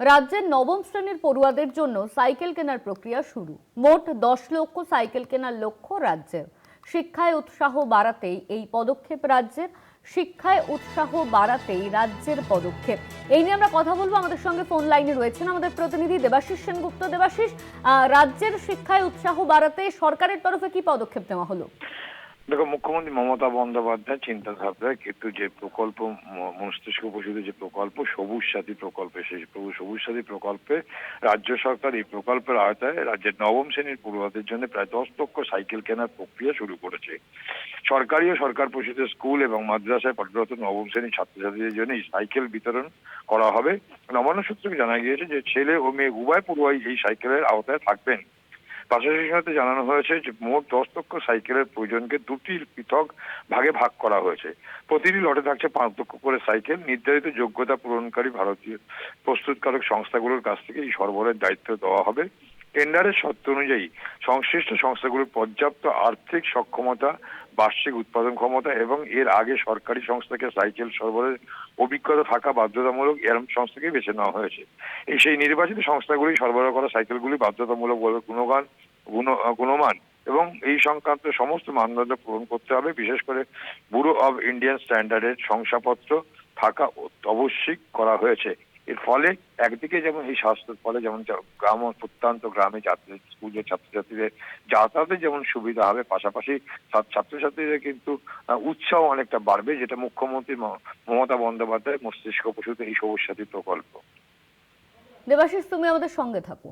রাজ্যের নবম শ্রেণীর পড়ুয়াদের জন্য সাইকেল কেনার প্রক্রিয়া শুরু। মোট 10 লক্ষ সাইকেল কেনার লক্ষ্য রাজ্যের। শিক্ষায় উৎসাহ বাড়াতেই এই পদক্ষেপ রাজ্যের। শিক্ষায় উৎসাহ বাড়াতেই রাজ্যের পদক্ষেপ। এই নিয়ে আমরা কথা বলবো। আমাদের সঙ্গে ফোন লাইনে রয়েছেন আমাদের প্রতিনিধি দেবাশিস সেনগুপ্ত। দেবাশিস, রাজ্যের শিক্ষায় উৎসাহ বাড়াতে সরকারের তরফে কি পদক্ষেপ নেওয়া হলো? দেখো, মুখ্যমন্ত্রী মমতা বন্দ্যোপাধ্যায় চিন্তাধারায় কিন্তু যে প্রকল্প, মস্তিষ্ক প্রসূত যে প্রকল্প সবুজ সাথী প্রকল্পে, সেই সবুজ সাথী প্রকল্পে রাজ্য সরকার এই প্রকল্পের আওতায় রাজ্যের নবম শ্রেণীর পড়ুয়াদের জন্য প্রায় 10 লক্ষ সাইকেল কেনার প্রক্রিয়া শুরু করেছে। সরকারি ও সরকার পোষিত স্কুল এবং মাদ্রাসায় পাঠরত নবম শ্রেণীর ছাত্রছাত্রীদের জন্য এই সাইকেল বিতরণ করা হবে। নবান্ন সূত্রে জানা গিয়েছে যে ছেলে ও মেয়ে উভয় পড়ুয়াই এই সাইকেলের আওতায় থাকবেন। পাশাপাশি সাথে জানানো হয়েছে যে মোট 10 লক্ষ সাইকেলের প্রয়োজনকে দুটি পৃথক ভাগে ভাগ করা হয়েছে। প্রতিটি লটে থাকছে 5 লক্ষ করে সাইকেল। নির্ধারিত যোগ্যতা পূরণকারী ভারতীয় প্রস্তুতকারক সংস্থাগুলোর কাছ থেকে এই সরবরাহের দায়িত্ব দেওয়া হবে। টেন্ডারের শর্ত অনুযায়ী সংশ্লিষ্ট সংস্থাগুলোর পর্যাপ্ত আর্থিক সক্ষমতা, বার্ষিক উৎপাদন ক্ষমতা এবং এর আগে সরকারি সংস্থাকে সাইকেল সরবরাহের অভিজ্ঞতা থাকা বাধ্যতামূলক এরকম সংস্থাকে বেছে নেওয়া হয়েছে। সেই নির্বাচিত সংস্থাগুলি সরবরাহ করা সাইকেলগুলি বাধ্যতামূলক গুণমান এবং এই সংক্রান্ত সমস্ত মানদণ্ড পূরণ করতে হবে। বিশেষ করে ব্যুরো অব ইন্ডিয়ান স্ট্যান্ডার্ডের শংসাপত্র থাকা আবশ্যিক করা হয়েছে। এর ফলে একদিকে যেমন এই স্বাস্থ্যের ফলে যেমন গ্রাম ও প্রত্যন্ত গ্রামে স্কুলের ছাত্রছাত্রীদের যাতায়াতের যেমন সুবিধা হবে, পাশাপাশি ছাত্রছাত্রীদের কিন্তু উৎসাহ অনেকটা বাড়বে, যেটা মুখ্যমন্ত্রী মমতা বন্দ্যোপাধ্যায় মস্তিষ্ক প্রসূত এই সবুজ সাথী প্রকল্প। দেবাশিস, তুমি আমাদের সঙ্গে থাকো।